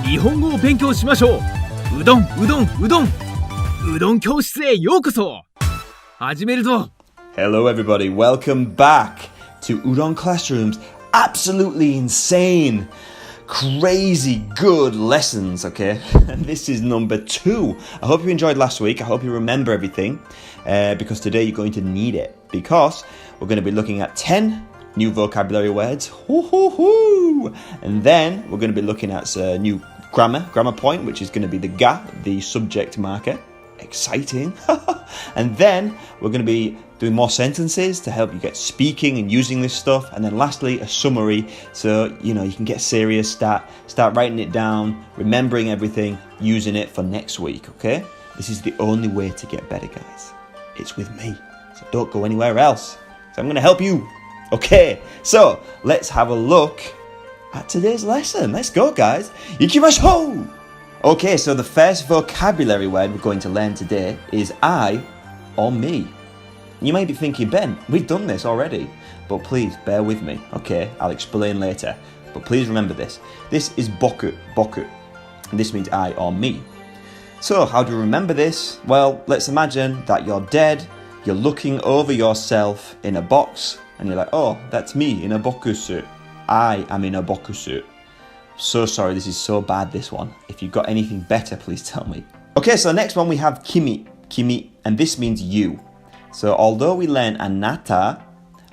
日本語を勉強しましょう。うどんうどんうどんうどん教室へようこそ。始めるぞ。 Hello everybody, welcome back to Udon Classroom's absolutely insane, crazy good lessons, okay? And this is number 2. I hope you enjoyed last week. I hope you remember everything because today you're going to need it because we're going to be looking at 10 new vocabulary words. And then we're going to be looking at new grammar point, which is going to be the ga, the subject marker. Exciting. And then we're going to be doing more sentences to help you get speaking and using this stuff. And then lastly, a summary, so you can get serious, start writing it down, remembering everything, using it for next week. Okay, this is the only way to get better, guys. It's with me, so don't go anywhere else, so I'm going to help you. Okay, so let's have a look at today's lesson. Let's go, guys. Ikimashou! Okay, so the first vocabulary word we're going to learn today is I or me. You may be thinking, Ben, we've done this already, but please bear with me. Okay, I'll explain later, but please remember this. This is boku, and this means I or me. So how do you remember this? Well, let's imagine that you're dead, you're looking over yourself in a box, and you're like, oh, that's me in a bokusu. I am in a bokusu. So sorry, this is so bad, this one. If you've got anything better, please tell me. Okay, so next one we have kimi, and this means you. So although we learned anata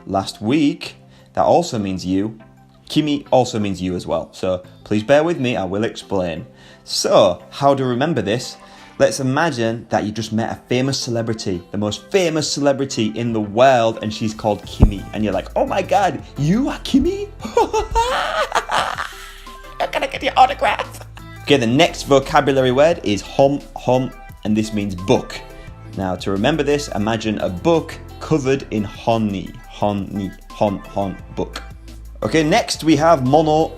last week, that also means you. Kimi also means you as well. So please bear with me, I will explain. So how to remember this? Let's imagine that you just met a famous celebrity, the most famous celebrity in the world, and she's called Kimi. And you're like, oh my God, you are Kimi? I'm gonna get your autograph. Okay, the next vocabulary word is hom, and this means book. Now, to remember this, imagine a book covered in hon, book. Okay, next we have mono,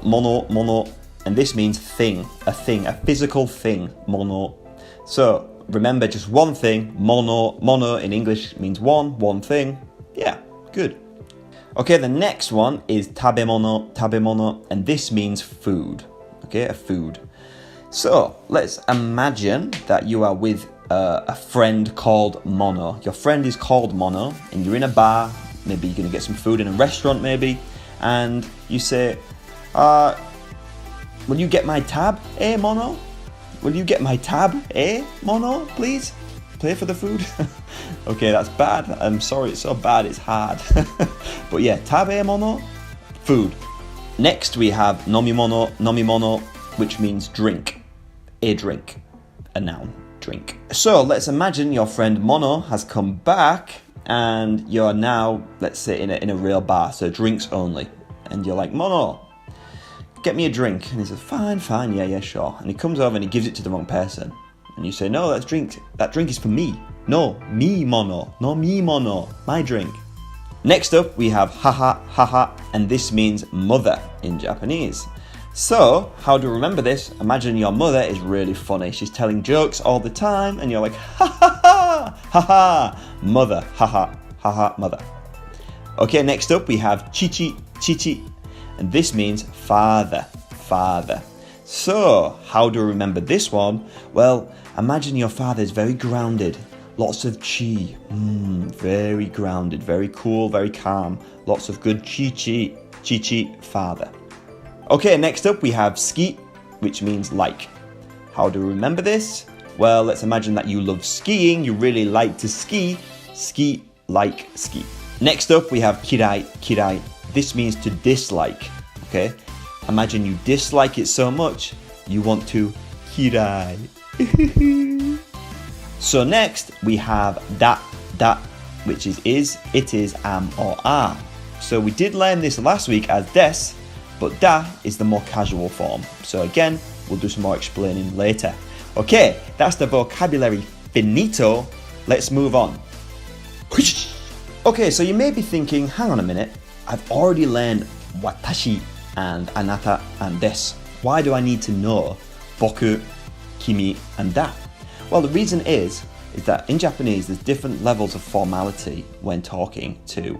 and this means thing, a physical thing, mono. So, remember just one thing, mono in English means one thing. Yeah, good. Okay, the next one is tabemono, and this means food. Okay, a food. So, let's imagine that you are with a friend called Mono. Your friend is called Mono, and you're in a bar. Maybe you're going to get some food in a restaurant, maybe. And you say, will you get my tab, Mono? Will you get my tab, Mono, please? Pay for the food? Okay, that's bad. I'm sorry, it's so bad, it's hard. But yeah, tabe mono, food. Next we have nomimono, which means drink. A drink, a noun, drink. So let's imagine your friend Mono has come back and you're now, let's say, in a real bar, so drinks only. And you're like, Mono, get me a drink. And he says, fine, yeah, sure. And he comes over and he gives it to the wrong person. And you say, no, that drink is for me. No, me mono, no me mono, my drink. Next up, we have haha, and this means mother in Japanese. So, how to remember this? Imagine your mother is really funny. She's telling jokes all the time, and you're like, ha, mother, haha, mother. Okay, next up, we have chichi, and this means father. So, how do you remember this one? Well, imagine your father is very grounded. Lots of chi. Very grounded, very cool, very calm. Lots of good chi, father. Okay, next up we have ski, which means like. How do you remember this? Well, let's imagine that you love skiing. You really like to ski. Ski, like, ski. Next up we have kirai. This means to dislike. Okay? Imagine you dislike it so much, you want to kirai. So next, we have da, which is, it is, am, or are. So we did learn this last week as des, but da is the more casual form. So again, we'll do some more explaining later. Okay, that's the vocabulary finito. Let's move on. Okay, so you may be thinking, hang on a minute, I've already learned watashi and anata and des. Why do I need to know boku, kimi, and da? Well, the reason is that in Japanese there's different levels of formality when talking to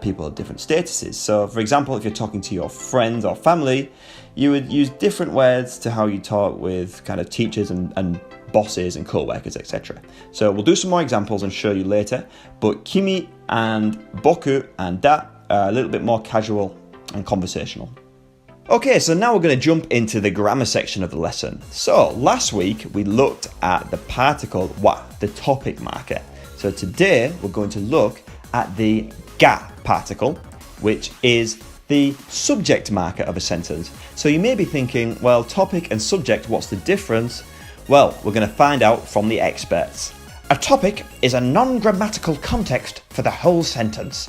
people of different statuses. So, for example, if you're talking to your friends or family, you would use different words to how you talk with kind of teachers and bosses and co-workers, etc. So we'll do some more examples and show you later, but kimi and boku and da are a little bit more casual and conversational. Okay, so now we're going to jump into the grammar section of the lesson. So last week we looked at the particle wa, the topic marker. So today we're going to look at the ga particle, which is the subject marker of a sentence. So you may be thinking, well, topic and subject, what's the difference? Well, we're going to find out from the experts. A topic is a non-grammatical context for the whole sentence.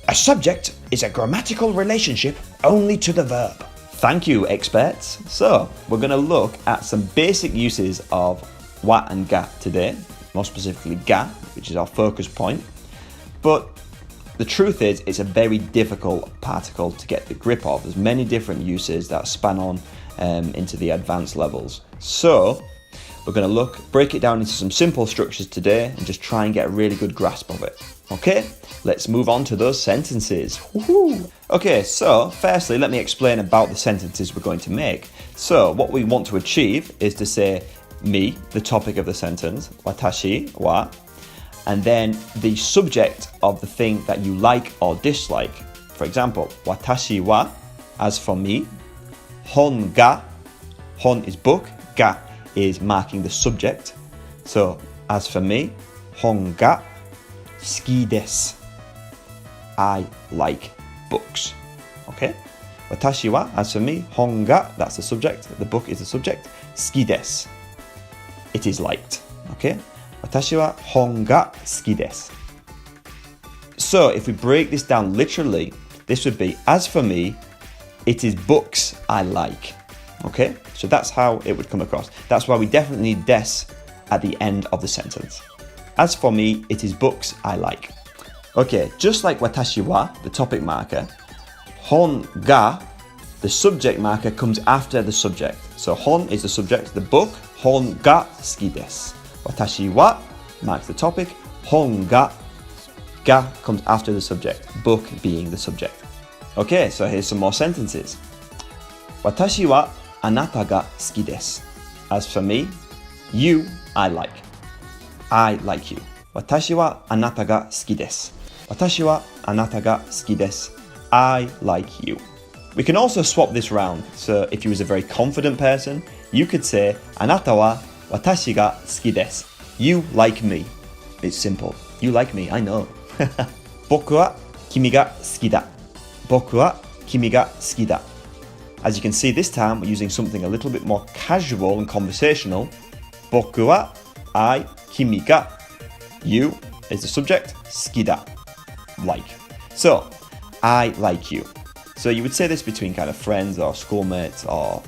A subject is a grammatical relationship only to the verb. Thank you, experts. So, we're going to look at some basic uses of wa and ga today, more specifically ga, which is our focus point. But the truth is, it's a very difficult particle to get the grip of. There's many different uses that span on into the advanced levels. So, we're going to break it down into some simple structures today and just try and get a really good grasp of it. Okay, let's move on to those sentences. Woohoo! Okay, so firstly, let me explain about the sentences we're going to make. So what we want to achieve is to say me, the topic of the sentence, watashi wa, and then the subject of the thing that you like or dislike. For example, watashi wa, as for me, hon ga, hon is book, ga is marking the subject. So, as for me, hon ga suki desu. I like books. Okay? Watashi wa, as for me, hon ga, that's the subject, the book is the subject, suki desu. It is liked. Okay? Watashi wa hon ga suki desu. So, if we break this down literally, this would be, as for me, it is books I like. Okay, so that's how it would come across. That's why we definitely need des at the end of the sentence. As for me, it is books I like. Okay, just like watashi wa, the topic marker, hon ga, the subject marker, comes after the subject. So hon is the subject, the book, hon ga suki desu. Watashi wa marks the topic, hon ga comes after the subject, book being the subject. Okay, so here's some more sentences. Watashi wa anata ga suki desu. As for me, you I like. I like you. Watashi wa anata ga suki desu. Watashi wa anata ga suki desu. I like you. We can also swap this round. So if you was a very confident person, you could say anata wa watashi ga suki desu. You like me. It's simple. You like me, I know. Boku wa kimi ga suki da. Boku wa kimi ga suki da. As you can see, this time we're using something a little bit more casual and conversational. Boku wa, I, kimi ga, you is the subject, suki da, like. So, I like you. So you would say this between kind of friends or schoolmates or,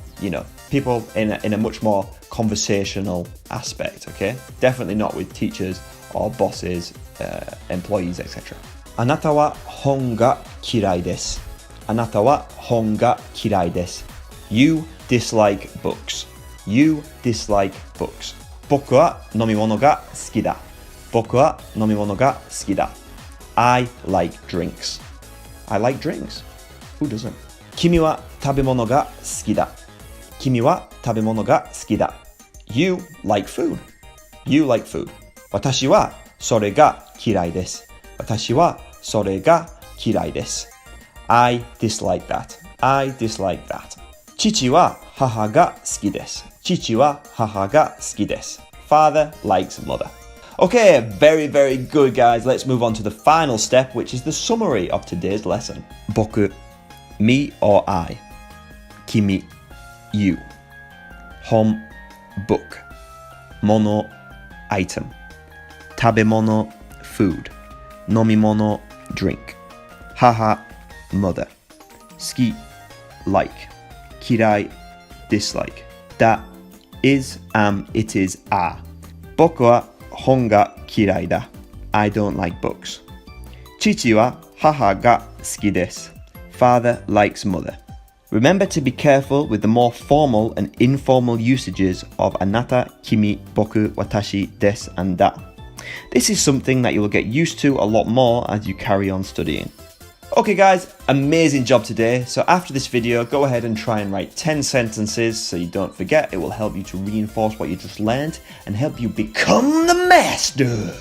people in a much more conversational aspect, okay? Definitely not with teachers or bosses, employees, etc. Anata wa hon ga kirai desu. Anata wa hon ga kirai desu. You dislike books. You dislike books. Boku wa nomimono ga suki da. Boku wa nomimono ga suki da. I like drinks. I like drinks. Who doesn't? Kimi wa tabemono ga suki da. Kimi wa tabemono ga suki da. You like food. You like food. Watashi wa sore ga kirai desu. Watashi wa sore ga kirai desu. I dislike that. I dislike that. Chichi wa haha ga suki desu. Chichi wa haha ga suki desu. Father likes mother. Okay, very, very good, guys. Let's move on to the final step, which is the summary of today's lesson. Boku, me or I. Kimi, you. Hon, book. Mono, item. Tabemono, food. Nomimono, drink. Haha, mother. Suki, like. Kirai, dislike. Da, is, am, it is, are. Boku wa hon ga kirai da. I don't like books. Chichi wa haha ga suki desu. Father likes mother. Remember to be careful with the more formal and informal usages of anata, kimi, boku, watashi, desu, and da. This is something that you will get used to a lot more as you carry on studying. Okay guys, amazing job today. So after this video, go ahead and try and write 10 sentences so you don't forget. It will help you to reinforce what you just learned and help you become the master.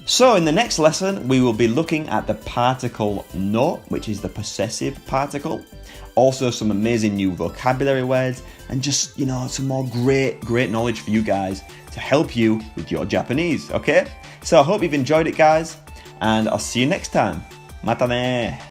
So in the next lesson, we will be looking at the particle no, which is the possessive particle. Also some amazing new vocabulary words and just, some more great knowledge for you guys to help you with your Japanese, okay? So I hope you've enjoyed it guys and I'll see you next time. またね